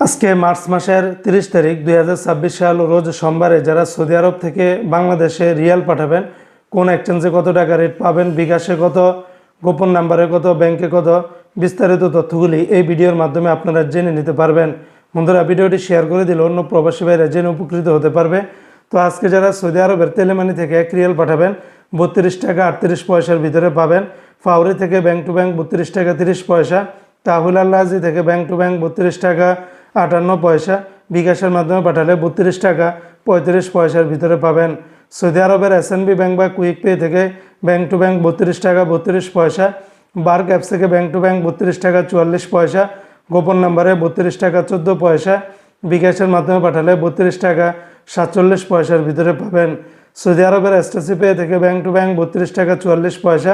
আজকে মার্চ মাসের 30 তারিখ 2026 সাল রোজ সোমবারে যারা সৌদি আরব থেকে বাংলাদেশে রিয়াল পাঠাবেন, কোন এক্সচেঞ্জে কত টাকা রেট পাবেন, বিকাশে কত, গোপন নাম্বারে কত, ব্যাংকে কত, বিস্তারিত তথ্যগুলি এই ভিডিওর মাধ্যমে আপনারা জেনে নিতে পারবেন। বন্ধুরা, ভিডিওটি শেয়ার করে দিলে অন্য প্রবাসী ভাইরা জেনে উপকৃত হতে পারবে। তো আজকে যারা সৌদি আরবের তেলেমানি থেকে 1 রিয়াল পাঠাবেন 32 টাকা 38 পয়সার ভিতরে পাবেন। ফাউরি থেকে ব্যাংক টু ব্যাংক 32 টাকা 30 পয়সা। তাহুল আল্লাজি থেকে ব্যাংক টু ব্যাংক 32 টাকা 58 পয়সা। বিকাশের মাধ্যমে পাঠালে 32 টাকা 35 পয়সার ভিতরে পাবেন। সৌদি আরবের SNB ব্যাংক বা কুইক পে থেকে ব্যাংক টু ব্যাংক 32 টাকা 32 পয়সা। বার্ক অ্যাপস থেকে ব্যাংক টু ব্যাংক 32 টাকা 44 পয়সা। গোপন নাম্বারে 32 টাকা 14 পয়সা। বিকাশের মাধ্যমে পাঠালে 32 টাকা 47 পয়সার ভিতরে পাবেন। সৌদি আরবের STC পে থেকে ব্যাংক টু ব্যাংক 32 টাকা 44 পয়সা।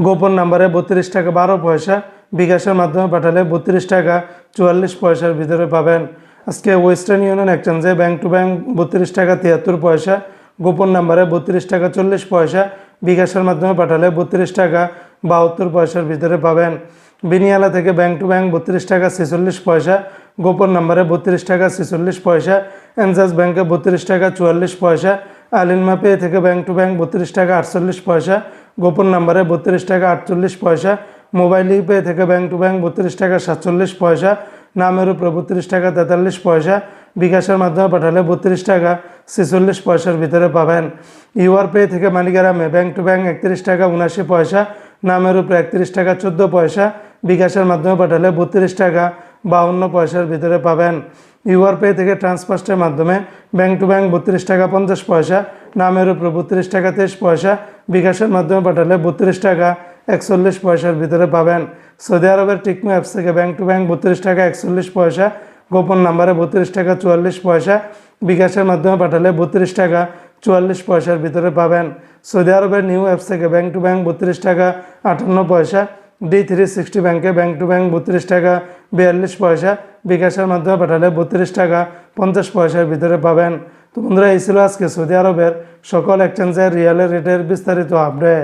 গোপন নাম্বারে 32 টাকা 12 পয়সা। বিকাশের মাধ্যমে পাঠালে 32 টাকা 44 পয়সার ভিতরে পাবেন। আজকে ওয়েস্টার্ন ইউনিয়ন এক্সচেঞ্জে ব্যাংক টু ব্যাংক 32 টাকা 73 পয়সা। গোপন নাম্বারে 32 টাকা 40 পয়সা। বিকাশের মাধ্যমে পাঠালে 32 টাকা 72 পয়সার ভিতরে পাবেন। বিনিয়ালা থেকে ব্যাংক টু ব্যাংক 32 টাকা 46 পয়সা। গোপন নাম্বারে 32 টাকা 46 পয়সা। এনজাস ব্যাংকে 32 টাকা 44 পয়সা। আলিনমা পে থেকে ব্যাংক টু ব্যাংক 32 টাকা 48 পয়সা। গোপন নাম্বারে 32 টাকা 48 পয়সা। মোবাইল পে থেকে ব্যাংক টু ব্যাংক 32 টাকা 47 পয়সা। নামের উপরে 32 টাকা 43 পয়সা। বিকাশের মাধ্যমে পাঠালে 32 টাকা 46 পয়সার ভিতরে পাবেন। ইউআর পে থেকে মালিকারামে ব্যাংক টু ব্যাংক 31 টাকা 79 পয়সা। নামের উপরে 31 টাকা 14 পয়সা। বিকাশের মাধ্যমে পাঠালে 32 টাকা 52 পয়সার ভিতরে পাবেন। ইউআর পে থেকে ট্রান্সফার্স্টের মাধ্যমে ব্যাংক টু ব্যাংক 32 টাকা 50 পয়সা। নামের উপরে 32 টাকা 23 পয়সা। বিকাশের মাধ্যমে পাঠালে 32 টাকা 41 পয়সার ভিতরে পাবেন। সৌদি আরবের টিকমো অ্যাপস থেকে ব্যাংক টু ব্যাংক 32 টাকা 41 পয়সা। গোপন নাম্বারে 32 টাকা 44 পয়সা। বিকাশের মাধ্যমে পাঠালে 32 টাকা 44 পয়সার ভিতরে পাবেন। সৌদি আরবের নিউ অ্যাপস থেকে ব্যাংক টু ব্যাংক 32 টাকা 58 পয়সা। D360 ব্যাংকে ব্যাংক টু ব্যাংক 32 টাকা 42 পয়সা। বিকাশের মাধ্যমে পাঠালে 32 টাকা 50 পয়সার ভিতরে পাবেন। তো বন্ধুরা, এই ছিল আজকে সৌদি আরবের সকল এক্সচেঞ্জের রিয়ালের রেটের বিস্তারিত আপডেট।